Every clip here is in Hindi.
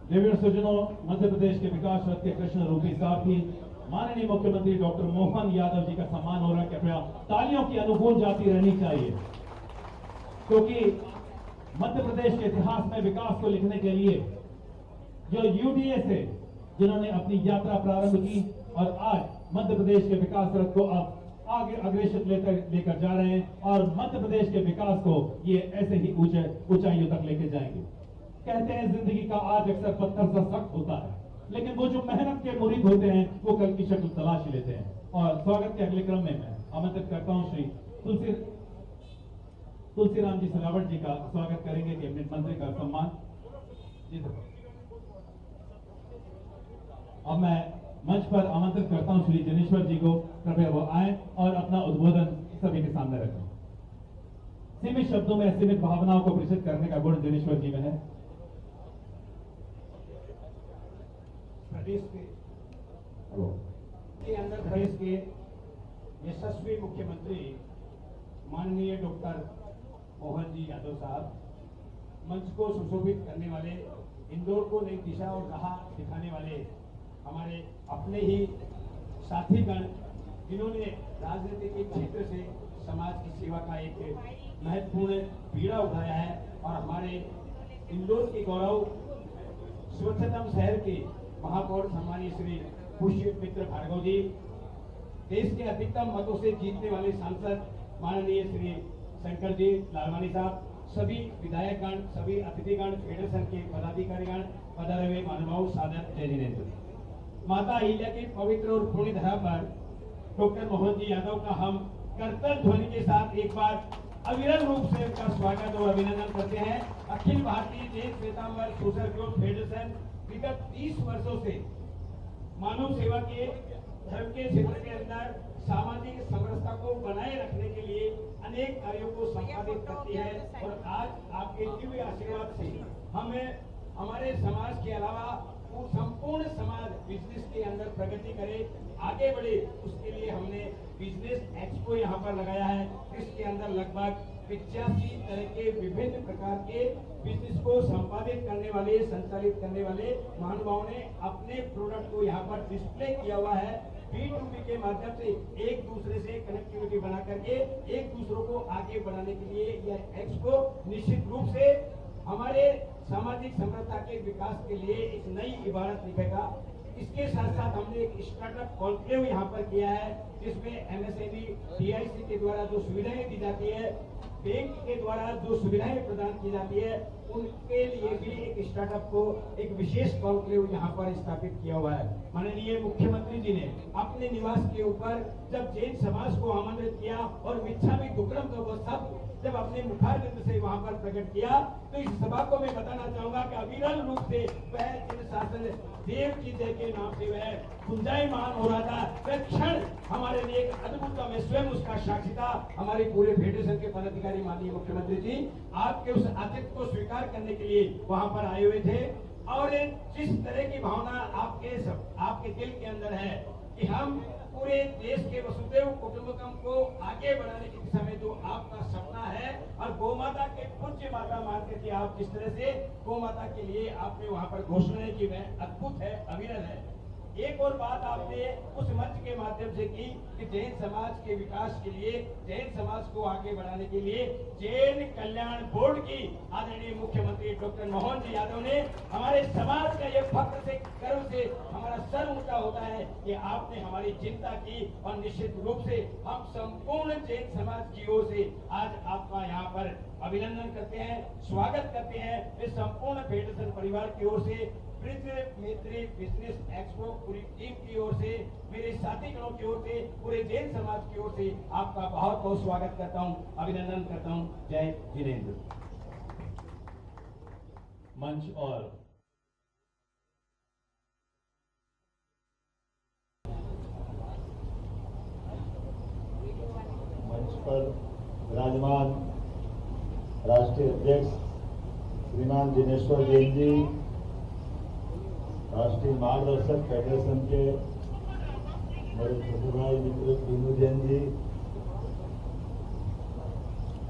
देवेंद्र सज्जनों, मध्य प्रदेश के विकास रथ के कृष्ण रूपी सारथी माननीय मुख्यमंत्री डॉक्टर मोहन यादव जी का सम्मान हो रहा है। कृपया तालियों की अनुगूंज जाती रहनी चाहिए, क्योंकि मध्य प्रदेश के इतिहास में विकास को लिखने के लिए जो यूडीए से जिन्होंने अपनी यात्रा प्रारंभ की और आज मध्य प्रदेश के विकास रथ को अब आगे अग्रेसित लेकर जा रहे हैं और मध्य प्रदेश के विकास को ये ऐसे ही ऊंचाइयों तक लेके जाएंगे। कहते हैं जिंदगी का आज अक्सर पत्थर सा सख्त होता है, लेकिन वो जो मेहनत के मुरीद होते हैं वो कल की शक्ल तलाश लेते हैं। और स्वागत के अगले क्रम में मैं आमंत्रित करता हूं श्री तुलसीराम जी सिलावट जी का स्वागत करेंगे कैबिनेट मंत्री का सम्मान जी सर। अब मैं मंच पर आमंत्रित करता हूं श्री जनेश्वर जी को, कृपया वो आए और अपना उद्बोधन सभी के सामने रखें। सीमित शब्दों में सीमित भावनाओं को प्रेषित करने का गुण जनेश्वर जी में है। प्रदेश के अंदर प्रदेश के यशस्वी मुख्यमंत्री माननीय डॉक्टर मोहन जी यादव साहब, मंच को सुशोभित करने वाले, इंदौर को नई दिशा और राह दिखाने वाले हमारे अपने ही साथीगण, जिन्होंने राजनीति के क्षेत्र से समाज की सेवा का एक महत्वपूर्ण बीड़ा उठाया है और हमारे इंदौर के गौरव स्वच्छतम शहर के महापौर सम्मानीय श्री पुष्प मित्र भार्गव जी, देश के अधिकतम मतों से जीतने वाले सांसद माननीय श्री शंकर जी लालवानी साहब, सभी विधायकगण, सभी अतिथिगण, फेडरेशन के पदाधिकारीगण, पधारे हुए महानुभाव, सादर जय जिनेन्द्र। माता अहिल्या की पवित्र और पुण्य धरा पर डॉक्टर मोहन जी यादव का हम करतल ध्वनि के साथ एक बार अविरल रूप से उनका स्वागत और अभिनंदन करते हैं। Akhil Bharatiya Jain Shwetambar social growth federation विगत 30 वर्षों से मानव सेवा के धर्म के क्षेत्र के अंदर सामाजिक समरसता को बनाए रखने के लिए अनेक कार्यों को संपादित करती है और आज आपके दिव्य आशीर्वाद से हमें हमारे समाज के अलावा संपूर्ण समाज बिजनेस के अंदर प्रगति करे, आगे बढ़े, उसके लिए हमने बिजनेस एक्सपो यहाँ पर लगाया है। इसके अंदर लगभग 85 तरह के विभिन्न प्रकार के बिजनेस को संपादित करने वाले, संचालित करने वाले महानुभावों ने अपने प्रोडक्ट को यहाँ पर डिस्प्ले किया हुआ है। B2B के माध्यम से एक दूसरे से कनेक्टिविटी बना करके एक दूसरों को आगे बढ़ाने के लिए यह एक्सपो निश्चित रूप से हमारे सामाजिक समरसता के विकास के लिए एक नई इबारत लिखेगा। इसके साथ साथ हमने एक स्टार्टअप कॉन्क्लेव यहाँ पर किया है, जिसमें MSME DIC के द्वारा जो सुविधाएं दी जाती है, बैंक के द्वारा जो सुविधाएं प्रदान की जाती है, उनके लिए भी एक स्टार्टअप को एक विशेष कॉन्क्लेव यहाँ पर स्थापित किया हुआ है। माननीय मुख्यमंत्री जी ने अपने निवास के ऊपर जब जैन समाज को आमंत्रित किया और मिच्छामि दुक्कडम का वो सब जब अपने मुखारबिंद से वहां पर प्रकट किया, तो इस सभा को मैं बताना चाहूंगा कि अविरल रूप से वह जिन शासन देव की जय के नाम से वह गुंजायमान हो रहा था, वह क्षण हमारे लिए एक अद्भुत था। मैं स्वयं उसका साक्षी था। हमारे पूरे फेडरेशन के पदाधिकारी माननीय मुख्यमंत्री जी आपके उस आतिथ्य को स्वीकार करने के लिए वहां पर आए हुए थे और जिस तरह की भावना आपके दिल के अंदर है कि हम पूरे देश के वसुधैव कुटुंबकम को आगे बढ़ाने की दिशा में जो आपका सपना है और गौ माता के पूज्य माता मान करके आप जिस तरह से गौ माता के लिए आपने वहां पर घोषणाएं की, वह अद्भुत है, अविरल है। एक और बात आपने उस मंच के माध्यम से की कि जैन समाज के विकास के लिए, जैन समाज को आगे बढ़ाने के लिए जैन कल्याण बोर्ड की आदरणीय मुख्यमंत्री डॉक्टर मोहन जी यादव ने हमारे समाज का ये फख्र से, गर्व से हमारा सर ऊंचा होता है कि आपने हमारी चिंता की और निश्चित रूप से हम संपूर्ण जैन समाज की ओर से आज आपका यहाँ पर अभिनंदन करते हैं, स्वागत करते हैं। इस संपूर्ण फेडरेशन परिवार की ओर से, मैत्री बिजनेस एक्सपो पूरी टीम की ओर से, मेरे साथीगणों की ओर से, पूरे जैन समाज की ओर से आपका बहुत बहुत स्वागत करता हूं, अभिनंदन करता हूं। जय जिनेन्द्र। मंच और मंच पर विराजमान राष्ट्रीय अध्यक्ष श्रीमान जिनेश्वर जैन जी, राष्ट्रीय मार्गदर्शक फेडरेशन के मेरे छोटे भाई मित्र दीनू जैन जी,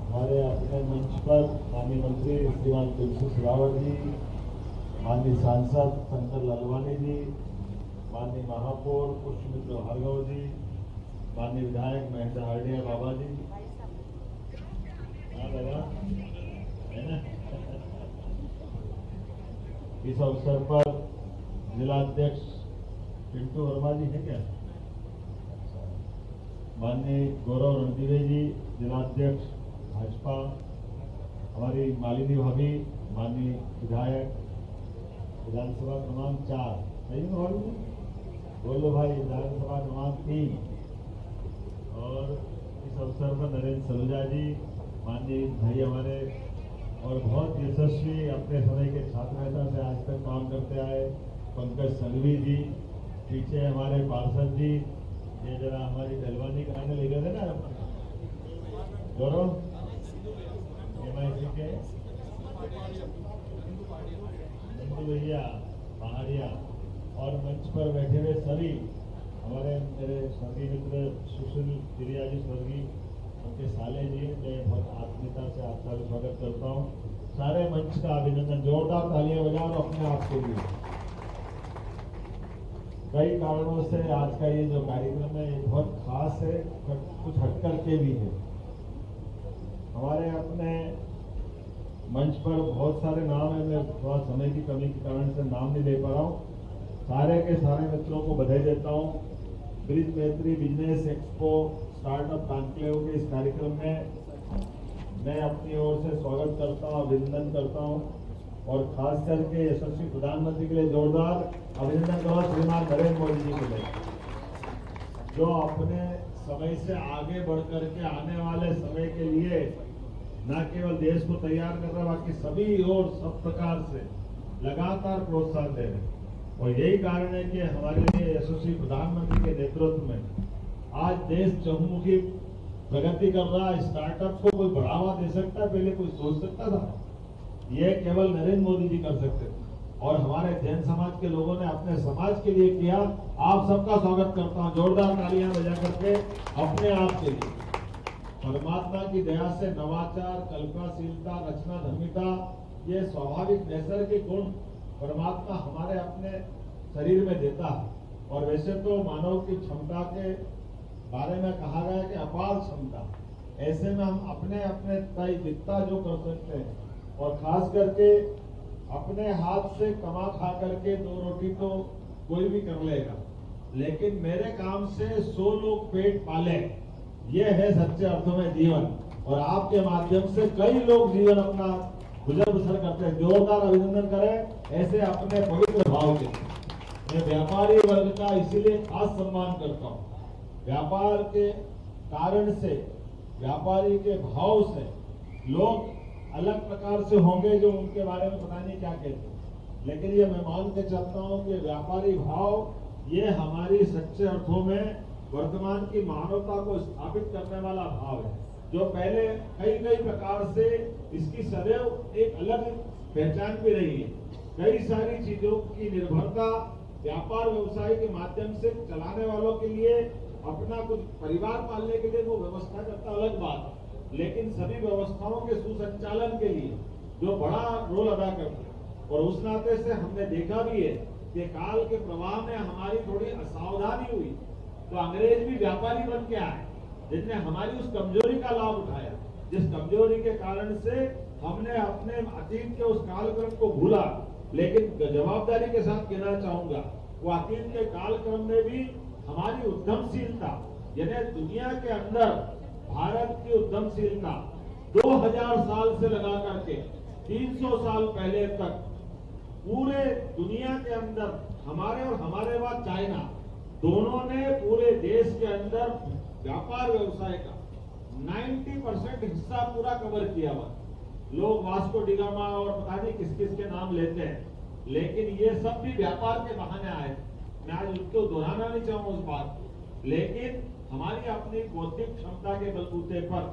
हमारे अपने मंच पर माननीय मंत्री श्रीमान तुलसी सिलावट जी, माननीय सांसद शंकर लालवानी जी, माननीय महापौर पुष्पमित्र भार्गव जी, माननीय विधायक महेंद्र हार्डिया बाबा जी, हाँ बाबा है ना। इस अवसर पर जिलाध्यक्ष पिंटू वर्मा जी है क्या, माननीय गौरव रणदीवे जी जिलाध्यक्ष भाजपा, हमारी मालिनी भाभी, माननीय विधायक विधानसभा क्रमांक 4, सही है भाभी जी, बोलो भाई विधानसभा क्रमांक 3, और इस अवसर पर नरेंद्र सलूजा जी, माननीय भाई हमारे और बहुत यशस्वी अपने समय के छात्र नेता से आज तक काम करते आए पंकज संघवी जी, पीछे हमारे पार्षद जी, ये जरा हमारी डलवानी कराने ले गए थे ना गौरव MIC के नंदू भैया पहाड़िया, और मंच पर बैठे हुए सभी हमारे मेरे स्वर्गीय मित्र सुशील तिरिया जी स्वर्गीय, उनके साले जी, मैं बहुत आत्मीयता से आपका स्वागत करता हूँ। सारे मंच का अभिनंदन, जोरदार तालियां बजाओ अपने आप के लिए। कई कारणों से आज का ये जो कार्यक्रम है बहुत खास है, कुछ हटकर के भी है। हमारे अपने मंच पर बहुत सारे नाम है, मैं थोड़ा समय की कमी के कारण से नाम नहीं ले पा रहा हूँ। सारे के सारे मित्रों को बधाई देता हूँ। ब्रिज मैत्री बिजनेस एक्सपो स्टार्टअप कॉन्क्लेव के इस कार्यक्रम में मैं अपनी ओर से स्वागत करता हूँ, अभिनंदन करता हूँ, और खास करके यशस्वी प्रधानमंत्री के लिए जोरदार अभिनंदन करो श्रीमान नरेंद्र मोदी जी के लिए, जो अपने समय से आगे बढ़ करके आने वाले समय के लिए न केवल देश को तैयार कर रहा, बाकी सभी और सब प्रकार से लगातार प्रोत्साहन दे रहे हैं। और यही कारण है कि हमारे लिए यशस्वी प्रधानमंत्री के नेतृत्व में आज देश चहुमुखी प्रगति कर रहा है। स्टार्टअप को कोई बढ़ावा दे सकता है, पहले कोई सोच सकता था? ये केवल नरेंद्र मोदी जी कर सकते थे, और हमारे जैन समाज के लोगों ने अपने समाज के लिए किया। आप सबका स्वागत करता हूं, जोरदार तालियां बजा करके अपने आप के लिए। परमात्मा की दया से नवाचार, कल्पनाशीलता, रचना धर्मिता, ये स्वाभाविक नैसर्गिक गुण परमात्मा हमारे अपने शरीर में देता है। और वैसे तो मानव की क्षमता के बारे में कहा गया है कि अपार क्षमता, ऐसे में हम अपने अपने तय जितना जो कर सकते हैं, और खास करके अपने हाथ से कमा खा करके 2 रोटी तो कोई भी कर लेगा, लेकिन मेरे काम से 100 लोग पेट पाले, ये है सच्चे अर्थों में जीवन। और आपके माध्यम से कई लोग जीवन अपना गुजर बसर करते हैं। जोरदार अभिनंदन करें ऐसे अपने पवित्र भाव के। मैं व्यापारी वर्ग का इसीलिए खास सम्मान करता हूँ। व्यापार के कारण से, व्यापारी के भाव से लोग अलग प्रकार से होंगे जो उनके बारे में पता नहीं क्या कहते हैं, लेकिन ये मैं मान के चलता हूँ कि व्यापारी भाव ये हमारी सच्चे अर्थों में वर्तमान की मानवता को स्थापित करने वाला भाव है, जो पहले कई प्रकार से इसकी सदैव एक अलग पहचान भी रही है। कई सारी चीजों की निर्भरता व्यापार व्यवसाय के माध्यम से चलाने वालों के लिए, अपना कुछ परिवार पालने के लिए वो व्यवस्था करता अलग बात है, लेकिन सभी व्यवस्थाओं के सुसंचालन के लिए जो बड़ा रोल अदा करते हैं। और उस नाते से हमने देखा भी है कि काल के प्रवाह में हमारी थोड़ी असावधानी हुई तो अंग्रेज भी व्यापारी बन के आए, जिसने हमारी उस कमजोरी का लाभ उठाया, जिस कमजोरी के कारण से हमने अपने अतीत के उस कालक्रम को भूला। लेकिन जवाबदारी के साथ कहना चाहूंगा, वो अतीत के कालक्रम में भी हमारी उद्यमशीलता, यानी दुनिया के अंदर भारत की उद्यमशीलता 2000 साल से लगा करके 300 साल पहले तक पूरे दुनिया के अंदर हमारे और हमारे बाद चाइना दोनों ने पूरे देश के अंदर व्यापार व्यवसाय का 90% हिस्सा पूरा कवर किया हुआ। लोग वास्को डिगामा और पता नहीं किस किस के नाम लेते हैं, लेकिन ये सब भी व्यापार के बहाने आए। मैं आज उनको दोहराना नहीं चाहूंगा उस बात, लेकिन हमारी अपनी बौद्धिक क्षमता के बलबूते पर,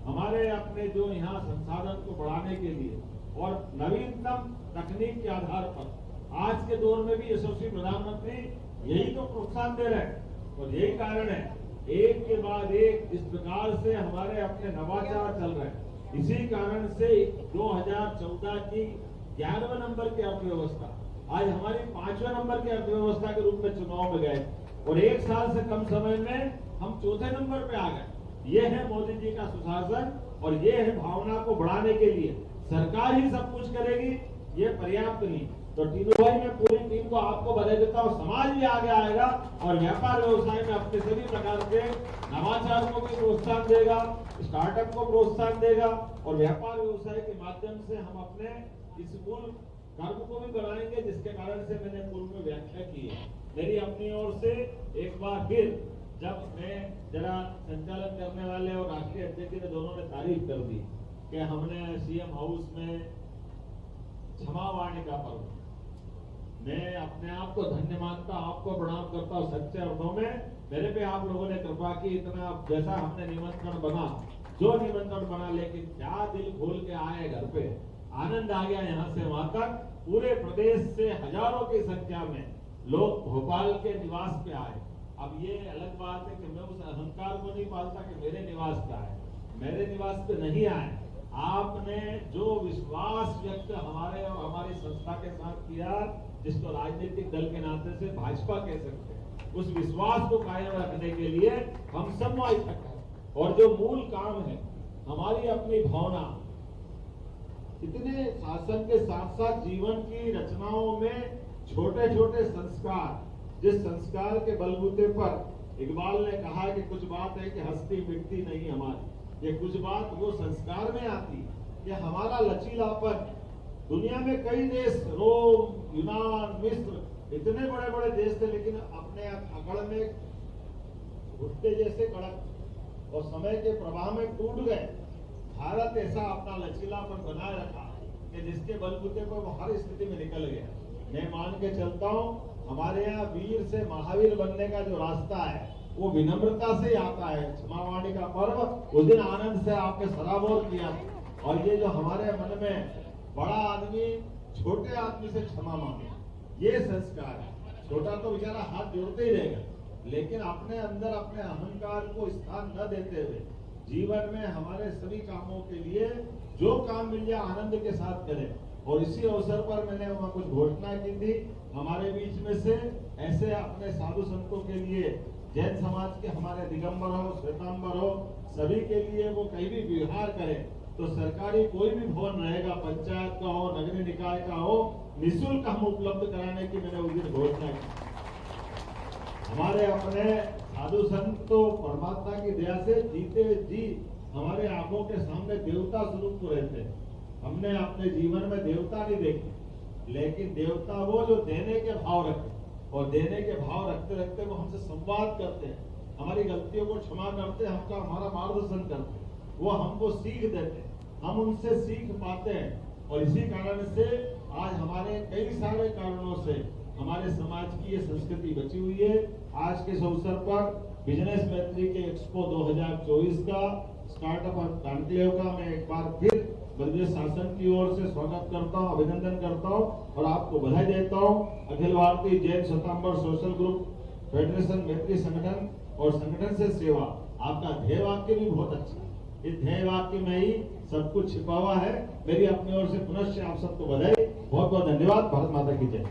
हमारे अपने जो यहाँ संसाधन को बढ़ाने के लिए और नवीनतम तकनीक के आधार पर आज के दौर में भी यशस्वी प्रधानमंत्री यही तो प्रोत्साहन दे रहे हैं। और यही कारण है एक के बाद एक इस प्रकार से हमारे अपने नवाचार चल रहे हैं। इसी कारण से 2014 की 11वें नंबर की अर्थव्यवस्था आज हमारी 5वें नंबर की अर्थव्यवस्था के रूप में चुनाव में गए और 1 साल से कम समय में हम 4थे नंबर पे आ गए। ये है मोदी जी का सुशासन और ये है भावना को बढ़ाने के लिए सरकार ही सब कुछ करेगी, ये पर्याप्त नहीं। तो टीनू भाई मैं पूरी टीम को आपको बधाई देता हूँ। समाज भी आगे आएगा और व्यापार व्यवसाय में अपने सभी प्रकार के नवाचार को भी प्रोत्साहन देगा, स्टार्टअप को प्रोत्साहन देगा और व्यापार व्यवसाय के माध्यम से हम अपने इस मूल कर्म को भी बढ़ाएंगे, जिसके कारण से मैंने पूर्व में व्याख्या की है। मेरी अपनी ओर से एक बार फिर जब मैं जरा संचालन करने वाले और राष्ट्रीय अध्यक्ष ने दोनों ने तारीफ कर दी कि हमने सीएम हाउस में क्षमावाणी का पर्व, मैं अपने आप को धन्य मानता, आपको प्रणाम करता हूँ। सच्चे अर्थों में मेरे पे आप लोगों ने कृपा की, इतना जैसा हमने निमंत्रण बना, जो निमंत्रण बना, लेकिन क्या दिल खोल के आए घर पे, आनंद आ गया। यहाँ से वहां तक पूरे प्रदेश से हजारों की संख्या में लोग भोपाल के निवास पे आए। अब ये अलग बात है कि मैं उस अहंकार को नहीं पालता कि मेरे निवास पे आए, मेरे निवास पे नहीं आए। आपने जो विश्वास व्यक्त हमारे और हमारी संस्था के साथ किया, जिसको राजनीतिक दल के नाते से भाजपा कह सकते हैं, उस विश्वास को कायम रखने के लिए हम सब इकट्ठा हैं। और जो मूल काम है हमारी अपनी भावना, इतने शासन के साथ साथ जीवन की रचनाओं में छोटे छोटे संस्कार, जिस संस्कार के बलबूते पर इकबाल ने कहा कि कुछ बात है कि हस्ती मिटती नहीं हमारी, ये कुछ बात वो संस्कार में आती कि हमारा लचीलापन। दुनिया में कई देश, रोम, यूनान, मिस्र, इतने बड़े बड़े देश थे, लेकिन अपने अकड़ में भुट्टे जैसे कड़क और समय के प्रवाह में टूट गए। भारत ऐसा अपना लचीलापन बनाए रखा कि जिसके बलबूते पर वो हर स्थिति में निकल गया। मैं मान के चलता हूँ हमारे यहाँ वीर से महावीर बनने का जो रास्ता है वो विनम्रता से आता है। क्षमावाणी का पर्व उस दिन आनंद से आपने सराबोर किया, और ये जो हमारे मन में बड़ा आदमी छोटे आदमी से क्षमा मांगे, ये संस्कार है। छोटा तो बेचारा हाथ जोड़ते ही रहेगा, लेकिन अपने अंदर अपने अहंकार को स्थान न देते हुए जीवन में हमारे सभी कामों के लिए जो काम मिल जाए आनंद के साथ करें। और इसी अवसर पर मैंने वहां कुछ घोषणा की थी, हमारे बीच में से ऐसे अपने साधु संतों के लिए, जैन समाज के हमारे दिगंबर हो, श्वेतांबर हो, सभी के लिए वो कहीं भी विहार करें तो सरकारी कोई भी भवन रहेगा, पंचायत का हो, नगरीय निकाय का हो, निःशुल्क हम उपलब्ध कराने की मैंने उस दिन घोषणा की। हमारे अपने साधु संत तो परमात्मा की दया से जीते जी हमारे आंखों के सामने देवता स्वरूप को रहते हैं। हमने अपने जीवन में देवता नहीं देखे, लेकिन देवता वो जो देने के भाव रखते, और देने के भाव रखते रखते वो हमसे संवाद करते हैं, हमारी गलतियों को क्षमा करते हैं, हमका हमारा मार्गदर्शन करते हैं, वो हमको सीख देते हैं, हम उनसे सीख पाते हैं। और इसी कारण से आज हमारे कई सारे कारणों से हमारे समाज की ये संस्कृति बची हुई है। आज के इस अवसर पर बिजनेस मैत्री के एक्सपो 2024 का स्टार्टअप और कॉन्क्लेव का मैं एक बार फिर प्रदेश शासन की ओर से स्वागत करता हूं, अभिनंदन करता हूं और आपको बधाई देता हूं। Akhil Bharatiya Jain Shwetambar social group federation मैत्री संगठन और संगठन से सेवा, आपका ध्येय वाक्य भी बहुत अच्छा है। इस ध्येय वाक्य में ही सब कुछ छिपा हुआ है। मेरी अपनी ओर से पुनश्च आप सबको बधाई, बहुत बहुत धन्यवाद। भारत माता की जय।